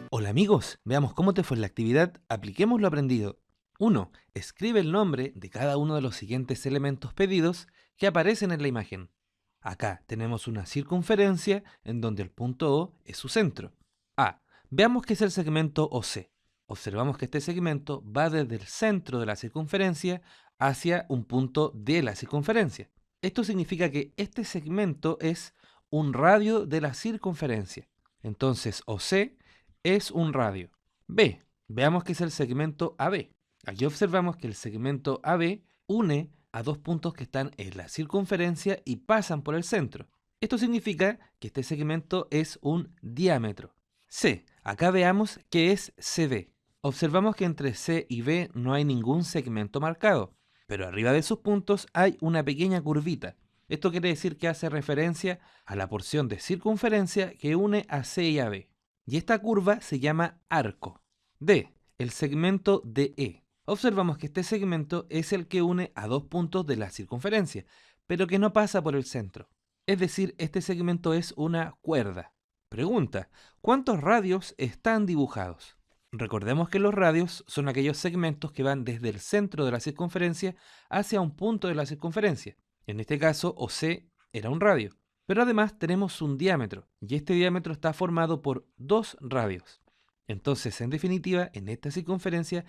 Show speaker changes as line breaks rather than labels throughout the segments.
Hola amigos, veamos cómo te fue en la actividad. Apliquemos lo aprendido. 1. Escribe el nombre de cada uno de los siguientes elementos pedidos que aparecen en la imagen. Acá tenemos una circunferencia en donde el punto O es su centro. A. Veamos qué es el segmento OC. Observamos que este segmento va desde el centro de la circunferencia hacia un punto de la circunferencia. Esto significa que este segmento es un radio de la circunferencia. Entonces OC es un radio. B. Veamos qué es el segmento AB. Aquí observamos que el segmento AB une a dos puntos que están en la circunferencia y pasan por el centro. Esto significa que este segmento es un diámetro. C. Acá veamos qué es CD. Observamos que entre C y B no hay ningún segmento marcado, pero arriba de sus puntos hay una pequeña curvita. Esto quiere decir que hace referencia a la porción de circunferencia que une a C y a B. Y esta curva se llama arco. D. El segmento DE. Observamos que este segmento es el que une a dos puntos de la circunferencia, pero que no pasa por el centro. Es decir, este segmento es una cuerda. Pregunta: ¿cuántos radios están dibujados? Recordemos que los radios son aquellos segmentos que van desde el centro de la circunferencia hacia un punto de la circunferencia. En este caso, OC era un radio. Pero además tenemos un diámetro, y este diámetro está formado por dos radios. Entonces, en definitiva, en esta circunferencia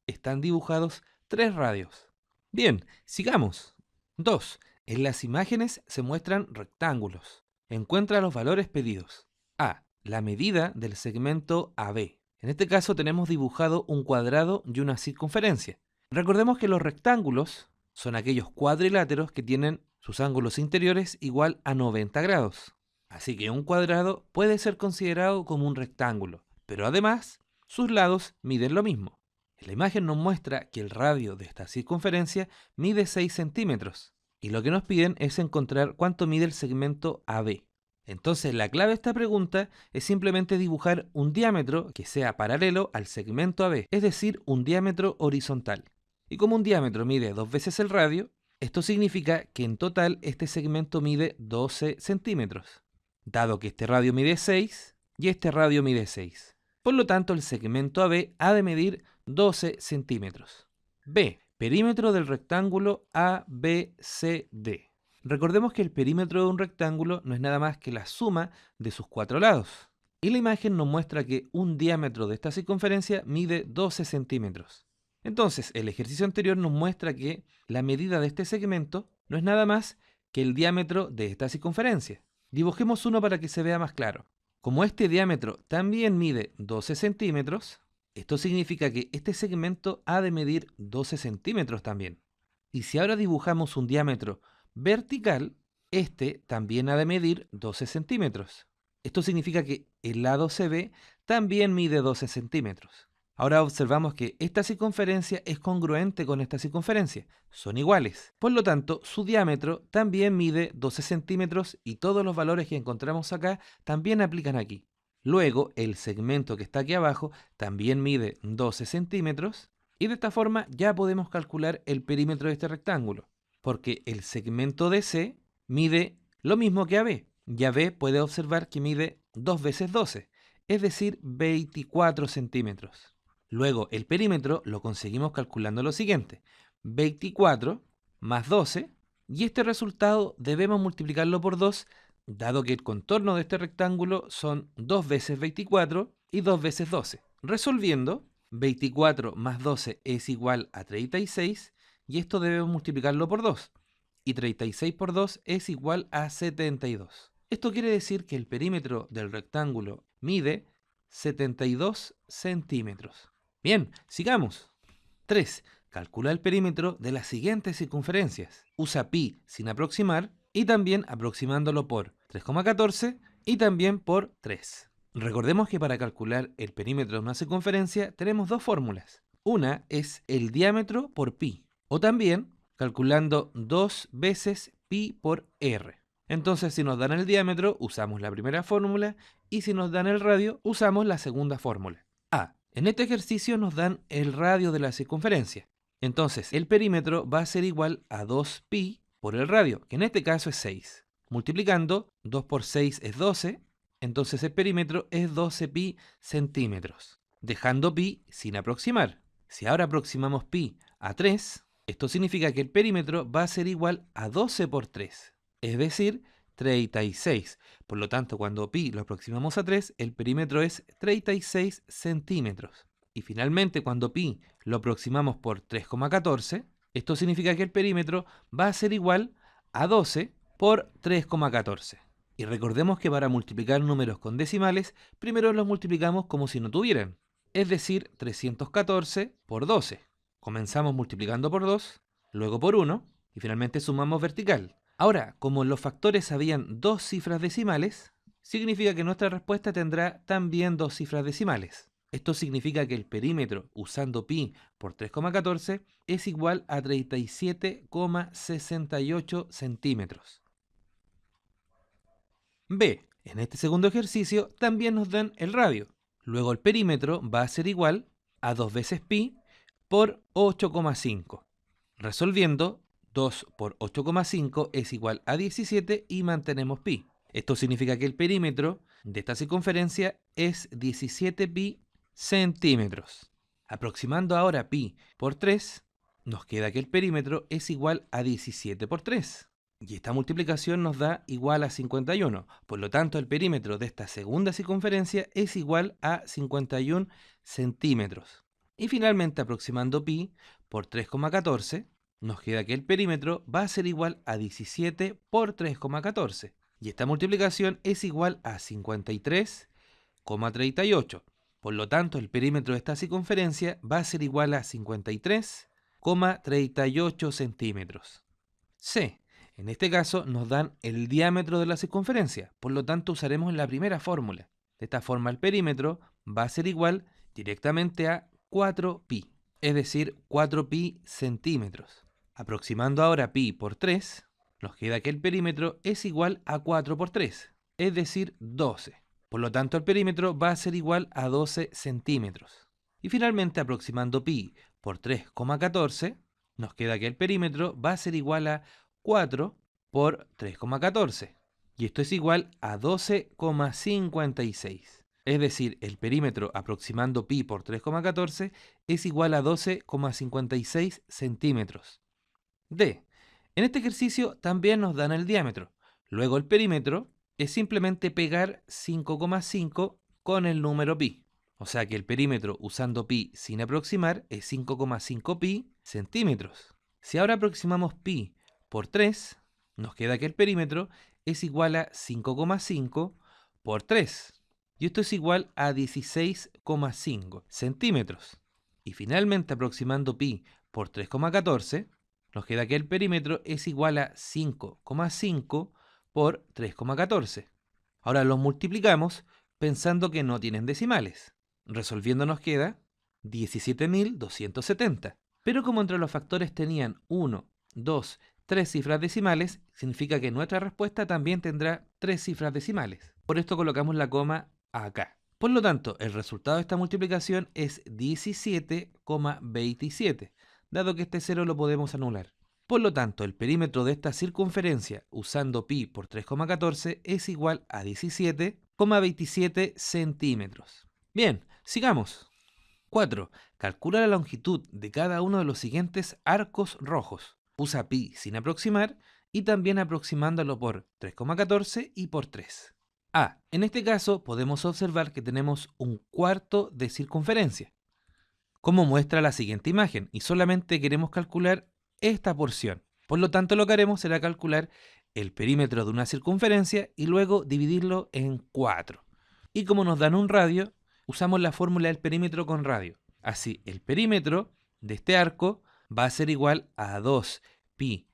están dibujados tres radios. Bien, sigamos. 2. En las imágenes se muestran rectángulos. Encuentra los valores pedidos. A. La medida del segmento AB. En este caso tenemos dibujado un cuadrado y una circunferencia. Recordemos que los rectángulos son aquellos cuadriláteros que tienen sus ángulos interiores igual a 90 grados. Así que un cuadrado puede ser considerado como un rectángulo, pero además sus lados miden lo mismo. En la imagen nos muestra que el radio de esta circunferencia mide 6 centímetros, y lo que nos piden es encontrar cuánto mide el segmento AB. Entonces la clave de esta pregunta es simplemente dibujar un diámetro que sea paralelo al segmento AB, es decir, un diámetro horizontal. Y como un diámetro mide dos veces el radio, esto significa que en total este segmento mide 12 centímetros, dado que este radio mide 6 y este radio mide 6. Por lo tanto, el segmento AB ha de medir 12 centímetros. B. Perímetro del rectángulo ABCD. Recordemos que el perímetro de un rectángulo no es nada más que la suma de sus cuatro lados. Y la imagen nos muestra que un diámetro de esta circunferencia mide 12 centímetros. Entonces, el ejercicio anterior nos muestra que la medida de este segmento no es nada más que el diámetro de esta circunferencia. Dibujemos uno para que se vea más claro. Como este diámetro también mide 12 centímetros, esto significa que este segmento ha de medir 12 centímetros también. Y si ahora dibujamos un diámetro vertical, este también ha de medir 12 centímetros. Esto significa que el lado CB también mide 12 centímetros. Ahora observamos que esta circunferencia es congruente con esta circunferencia, son iguales. Por lo tanto, su diámetro también mide 12 centímetros y todos los valores que encontramos acá también aplican aquí. Luego, el segmento que está aquí abajo también mide 12 centímetros y de esta forma ya podemos calcular el perímetro de este rectángulo, porque el segmento DC mide lo mismo que AB. Y AB puede observar que mide 2 veces 12, es decir, 24 centímetros. Luego, el perímetro lo conseguimos calculando lo siguiente: 24 más 12, y este resultado debemos multiplicarlo por 2, dado que el contorno de este rectángulo son 2 veces 24 y 2 veces 12. Resolviendo, 24 más 12 es igual a 36, y esto debemos multiplicarlo por 2. Y 36 por 2 es igual a 72. Esto quiere decir que el perímetro del rectángulo mide 72 centímetros. Bien, sigamos. 3. Calcula el perímetro de las siguientes circunferencias. Usa pi sin aproximar y también aproximándolo por 3,14 y también por 3. Recordemos que para calcular el perímetro de una circunferencia tenemos dos fórmulas. Una es el diámetro por pi, o también calculando 2 veces pi por r. Entonces, si nos dan el diámetro, usamos la primera fórmula, y si nos dan el radio, usamos la segunda fórmula. A. En este ejercicio nos dan el radio de la circunferencia. Entonces, el perímetro va a ser igual a 2pi por el radio, que en este caso es 6. Multiplicando, 2 por 6 es 12, entonces el perímetro es 12 pi centímetros, dejando pi sin aproximar. Si ahora aproximamos pi a 3, esto significa que el perímetro va a ser igual a 12 por 3, es decir, 36. Por lo tanto, cuando pi lo aproximamos a 3, el perímetro es 36 centímetros. Y finalmente, cuando pi lo aproximamos por 3,14, esto significa que el perímetro va a ser igual a 12 por 3,14. Y recordemos que para multiplicar números con decimales, primero los multiplicamos como si no tuvieran, es decir, 314 por 12. Comenzamos multiplicando por 2, luego por 1 y finalmente sumamos vertical. Ahora, como en los factores habían dos cifras decimales, significa que nuestra respuesta tendrá también dos cifras decimales. Esto significa que el perímetro usando pi por 3,14 es igual a 37,68 centímetros. B. En este segundo ejercicio también nos dan el radio. Luego el perímetro va a ser igual a 2 veces pi por 8,5. Resolviendo, 2 por 8,5 es igual a 17 y mantenemos pi. Esto significa que el perímetro de esta circunferencia es 17 pi centímetros. Aproximando ahora pi por 3, nos queda que el perímetro es igual a 17 por 3. Y esta multiplicación nos da igual a 51. Por lo tanto, el perímetro de esta segunda circunferencia es igual a 51 centímetros. Y finalmente, aproximando pi por 3,14, nos queda que el perímetro va a ser igual a 17 por 3,14. Y esta multiplicación es igual a 53,38. Por lo tanto, el perímetro de esta circunferencia va a ser igual a 53,38 centímetros. C. En este caso nos dan el diámetro de la circunferencia, por lo tanto usaremos la primera fórmula. De esta forma el perímetro va a ser igual directamente a 4pi, es decir, 4pi centímetros. Aproximando ahora pi por 3, nos queda que el perímetro es igual a 4 por 3, es decir, 12. Por lo tanto el perímetro va a ser igual a 12 centímetros. Y finalmente aproximando pi por 3,14, nos queda que el perímetro va a ser igual a 4 por 3,14. Y esto es igual a 12,56. Es decir, el perímetro aproximando pi por 3,14 es igual a 12,56 centímetros. D. En este ejercicio también nos dan el diámetro. Luego el perímetro es simplemente pegar 5,5 con el número pi. O sea que el perímetro usando pi sin aproximar es 5,5 pi centímetros. Si ahora aproximamos pi por 3, nos queda que el perímetro es igual a 5,5 por 3. Y esto es igual a 16,5 centímetros. Y finalmente, aproximando pi por 3,14, nos queda que el perímetro es igual a 5,5 por 3,14. Ahora los multiplicamos pensando que no tienen decimales. Resolviendo nos queda 17.270. Pero como entre los factores tenían 1, 2, 3 cifras decimales, significa que nuestra respuesta también tendrá 3 cifras decimales. Por esto colocamos la coma acá. Por lo tanto, el resultado de esta multiplicación es 17,27, dado que este 0 lo podemos anular. Por lo tanto, el perímetro de esta circunferencia usando pi por 3,14 es igual a 17,27 centímetros. Bien, sigamos. 4. Calcula la longitud de cada uno de los siguientes arcos rojos. Usa pi sin aproximar y también aproximándolo por 3,14 y por 3. A. En este caso podemos observar que tenemos un cuarto de circunferencia, como muestra la siguiente imagen, y solamente queremos calcular esta porción. Por lo tanto, lo que haremos será calcular el perímetro de una circunferencia y luego dividirlo en 4. Y como nos dan un radio, usamos la fórmula del perímetro con radio. Así, el perímetro de este arco va a ser igual a 2pi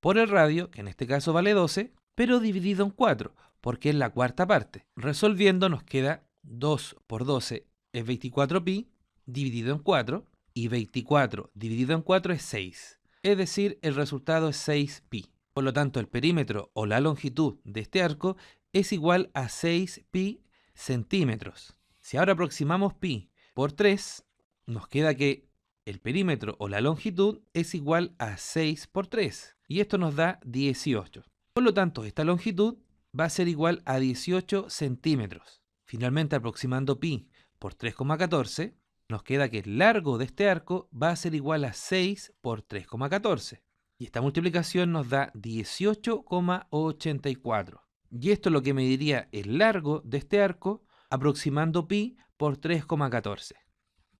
por el radio, que en este caso vale 12, pero dividido en 4, porque es la cuarta parte. Resolviendo nos queda 2 por 12 es 24pi dividido en 4, y 24 dividido en 4 es 6. Es decir, el resultado es 6pi. Por lo tanto, el perímetro o la longitud de este arco es igual a 6pi centímetros. Si ahora aproximamos pi por 3, nos queda que el perímetro o la longitud es igual a 6 por 3. Y esto nos da 18. Por lo tanto, esta longitud va a ser igual a 18 centímetros. Finalmente, aproximando pi por 3,14, nos queda que el largo de este arco va a ser igual a 6 por 3,14. Y esta multiplicación nos da 18,84. Y esto es lo que mediría el largo de este arco aproximando pi por 3,14.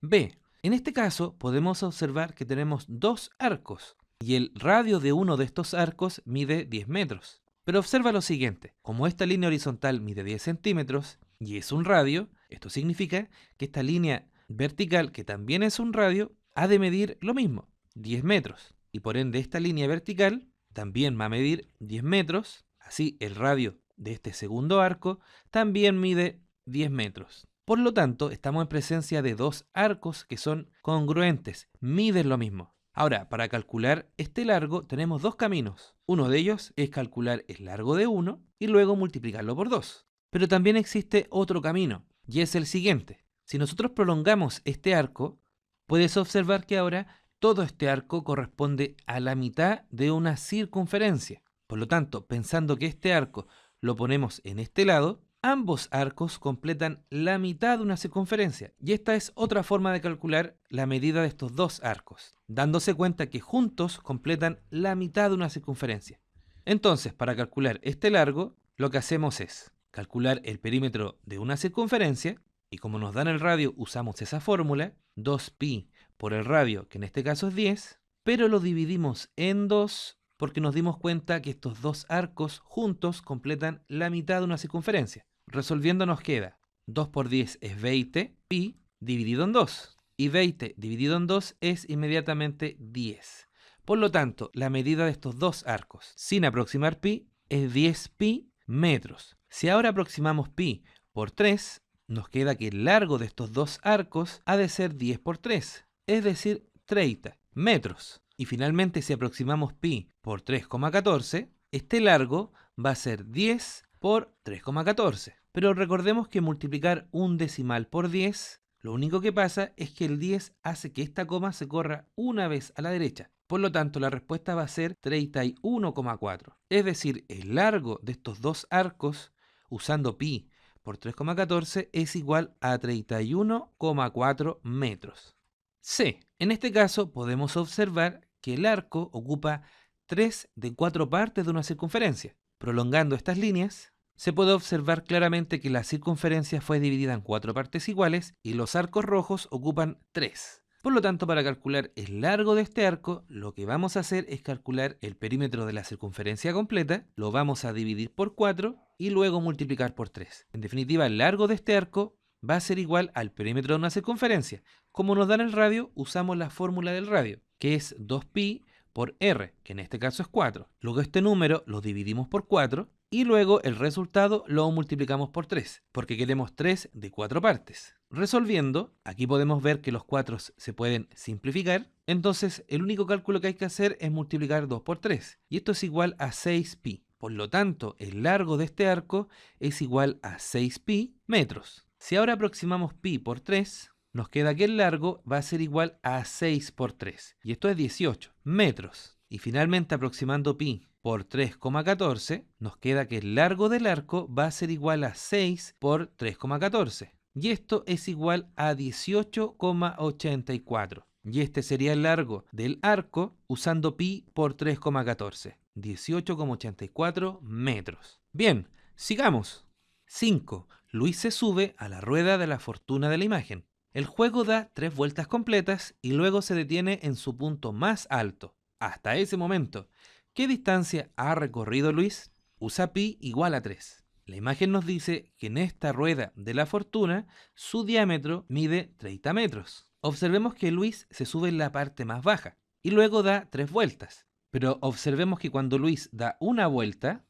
B. En este caso podemos observar que tenemos dos arcos y el radio de uno de estos arcos mide 10 metros. Pero observa lo siguiente, como esta línea horizontal mide 10 centímetros y es un radio, esto significa que esta línea vertical, que también es un radio, ha de medir lo mismo, 10 metros. Y por ende esta línea vertical también va a medir 10 metros, así el radio de este segundo arco también mide 10 metros. Por lo tanto, estamos en presencia de dos arcos que son congruentes, miden lo mismo. Ahora, para calcular este largo tenemos dos caminos. Uno de ellos es calcular el largo de uno y luego multiplicarlo por 2. Pero también existe otro camino, y es el siguiente. Si nosotros prolongamos este arco, puedes observar que ahora todo este arco corresponde a la mitad de una circunferencia. Por lo tanto, pensando que este arco lo ponemos en este lado, ambos arcos completan la mitad de una circunferencia. Y esta es otra forma de calcular la medida de estos dos arcos, dándose cuenta que juntos completan la mitad de una circunferencia. Entonces, para calcular este largo, lo que hacemos es calcular el perímetro de una circunferencia, y como nos dan el radio, usamos esa fórmula, 2pi por el radio, que en este caso es 10, pero lo dividimos en 2 porque nos dimos cuenta que estos dos arcos juntos completan la mitad de una circunferencia. Resolviendo nos queda 2 por 10 es 20, pi dividido en 2. Y 20 dividido en 2 es inmediatamente 10. Por lo tanto, la medida de estos dos arcos, sin aproximar pi, es 10 pi metros. Si ahora aproximamos pi por 3, nos queda que el largo de estos dos arcos ha de ser 10 por 3, es decir, 30 metros. Y finalmente, si aproximamos pi por 3,14, este largo va a ser 10 por 3,14. Pero recordemos que multiplicar un decimal por 10, lo único que pasa es que el 10 hace que esta coma se corra una vez a la derecha. Por lo tanto, la respuesta va a ser 31,4. Es decir, el largo de estos dos arcos, usando pi por 3,14, es igual a 31,4 metros. C. En este caso podemos observar que el arco ocupa 3 de 4 partes de una circunferencia. Prolongando estas líneas, se puede observar claramente que la circunferencia fue dividida en 4 partes iguales y los arcos rojos ocupan 3. Por lo tanto, para calcular el largo de este arco, lo que vamos a hacer es calcular el perímetro de la circunferencia completa, lo vamos a dividir por 4 y luego multiplicar por 3. En definitiva, el largo de este arco va a ser igual al perímetro de una circunferencia. Como nos dan el radio, usamos la fórmula del radio, que es 2pi por r, que en este caso es 4. Luego este número lo dividimos por 4 y luego el resultado lo multiplicamos por 3, porque queremos 3 de 4 partes. Resolviendo, aquí podemos ver que los 4 se pueden simplificar, entonces el único cálculo que hay que hacer es multiplicar 2 por 3, y esto es igual a 6pi. Por lo tanto, el largo de este arco es igual a 6pi metros. Si ahora aproximamos pi por 3, nos queda que el largo va a ser igual a 6 por 3, y esto es 18 metros. Y finalmente, aproximando pi por 3,14, nos queda que el largo del arco va a ser igual a 6 por 3,14. Y esto es igual a 18,84. Y este sería el largo del arco usando pi por 3,14. 18,84 metros. Bien, sigamos. 5. Luis se sube a la rueda de la fortuna de la imagen. El juego da 3 vueltas completas y luego se detiene en su punto más alto. Hasta ese momento, ¿qué distancia ha recorrido Luis? Usa pi igual a 3. La imagen nos dice que en esta rueda de la fortuna su diámetro mide 30 metros. Observemos que Luis se sube en la parte más baja y luego da 3 vueltas. Pero observemos que cuando Luis da una vuelta,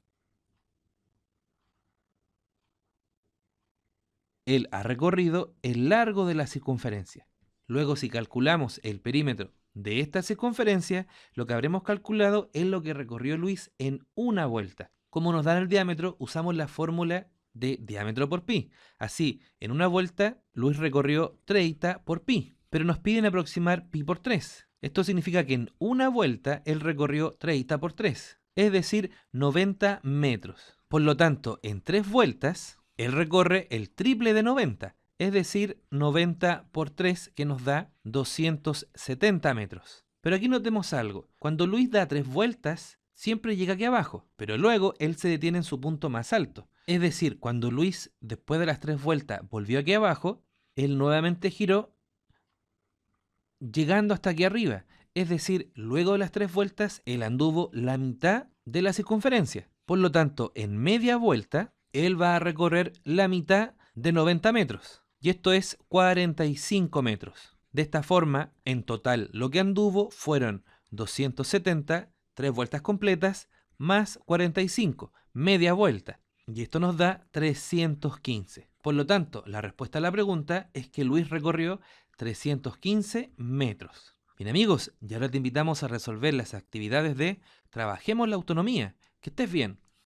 él ha recorrido el largo de la circunferencia. Luego, si calculamos el perímetro de esta circunferencia, lo que habremos calculado es lo que recorrió Luis en una vuelta. Como nos dan el diámetro, usamos la fórmula de diámetro por pi. Así, en una vuelta, Luis recorrió 30 por pi, pero nos piden aproximar pi por 3. Esto significa que en una vuelta él recorrió 30 por 3, es decir, 90 metros. Por lo tanto, en 3 vueltas, él recorre el triple de 90, es decir, 90 por 3, que nos da 270 metros. Pero aquí notemos algo. Cuando Luis da 3 vueltas, siempre llega aquí abajo, pero luego él se detiene en su punto más alto. Es decir, cuando Luis, después de las 3 vueltas, volvió aquí abajo, él nuevamente giró, llegando hasta aquí arriba. Es decir, luego de las 3 vueltas, él anduvo la mitad de la circunferencia. Por lo tanto, en media vuelta, él va a recorrer la mitad de 90 metros. Y esto es 45 metros. De esta forma, en total, lo que anduvo fueron 270, 3 vueltas completas, más 45, media vuelta. Y esto nos da 315. Por lo tanto, la respuesta a la pregunta es que Luis recorrió 315 metros. Bien amigos, y ahora te invitamos a resolver las actividades de Trabajemos la autonomía. Que estés bien.